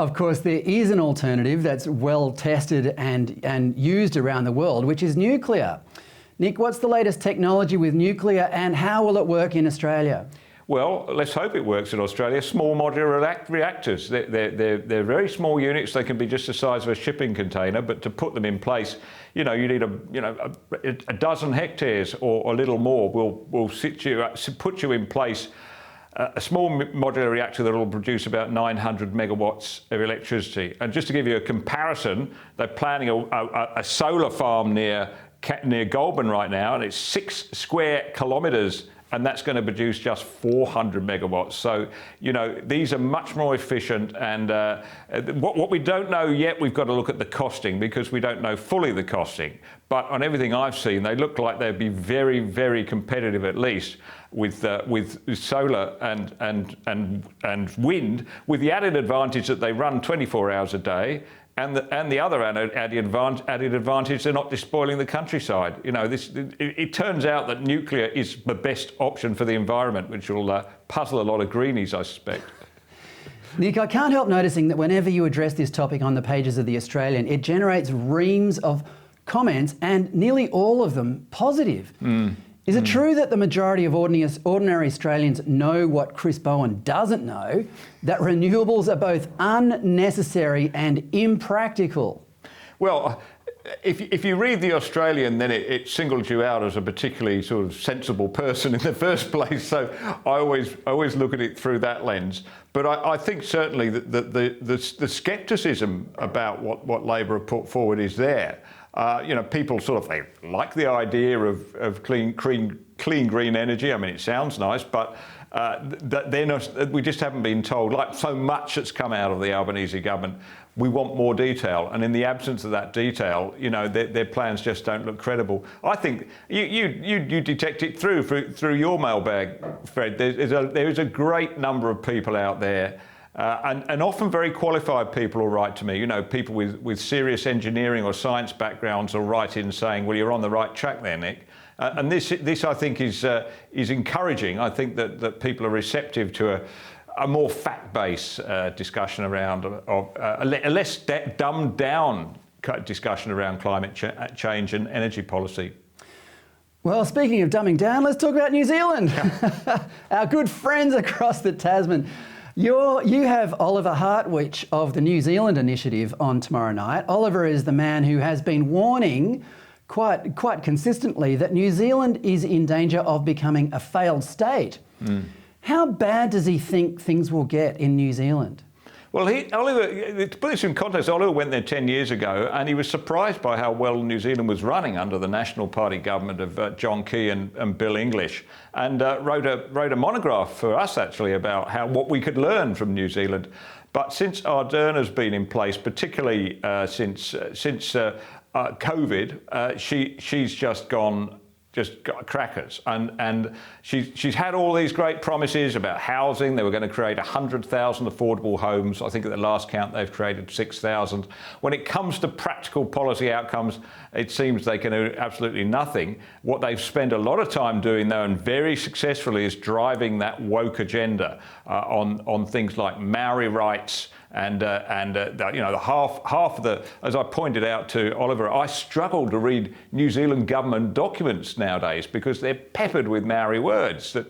Of course, there is an alternative that's well tested and used around the world, which is nuclear. Nick, what's the latest technology with nuclear and how will it work in Australia? Well, let's hope it works in Australia. Small modular reactors. They're very small units. They can be just the size of a shipping container, but to put them in place, you need a dozen hectares or a little more will put you in place. A small modular reactor that will produce about 900 megawatts of electricity. And just to give you a comparison, they're planning a solar farm near Goulburn right now, and it's 6 square kilometres, and that's going to produce just 400 megawatts. So, these are much more efficient. And what we don't know yet, we've got to look at the costing, because we don't know fully the costing. But on everything I've seen, they look like they'd be very, very competitive, at least with solar and wind, with the added advantage that they run 24 hours a day. And the other added advantage, they're not despoiling the countryside. It turns out that nuclear is the best option for the environment, which will puzzle a lot of greenies, I suspect. Nick, I can't help noticing that whenever you address this topic on the pages of The Australian, it generates reams of comments, and nearly all of them positive. Is it true that the majority of ordinary Australians know what Chris Bowen doesn't know, that renewables are both unnecessary and impractical? Well, if you read The Australian, then it singles you out as a particularly sort of sensible person in the first place. So I always look at it through that lens. But I think certainly that the scepticism about what Labor have put forward is there. People they like the idea of clean green energy. I mean, it sounds nice, but we just haven't been told, like so much that's come out of the Albanese government. We want more detail, and in the absence of that detail, their plans just don't look credible. I think you detect it through your mailbag, Fred. There is a great number of people out there. And often very qualified people will write to me. People with serious engineering or science backgrounds will write in saying, "Well, you're on the right track there, Nick." And this I think is encouraging. I think that people are receptive to a more fact-based discussion around a less dumbed down discussion around climate change and energy policy. Well, speaking of dumbing down, let's talk about New Zealand. Our good friends across the Tasman. You have Oliver Hartwich of the New Zealand Initiative on tomorrow night. Oliver is the man who has been warning quite consistently that New Zealand is in danger of becoming a failed state. How bad does he think things will get in New Zealand? Well, Oliver, to put this in context, Oliver went there 10 years ago, and he was surprised by how well New Zealand was running under the National Party government of John Key and Bill English, and wrote a monograph for us actually about what we could learn from New Zealand. But since Ardern's been in place, particularly since COVID, she's just got crackers, and she's had all these great promises about housing. They were going to create 100,000 affordable homes. I think at the last count they've created 6,000. When it comes to practical policy outcomes, it seems they can do absolutely nothing. What they've spent a lot of time doing, though, and very successfully, is driving that woke agenda on things like Maori rights. And half of the, as I pointed out to Oliver, I struggle to read New Zealand government documents nowadays because they're peppered with Maori words. That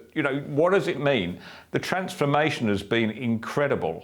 what does it mean? The transformation has been incredible.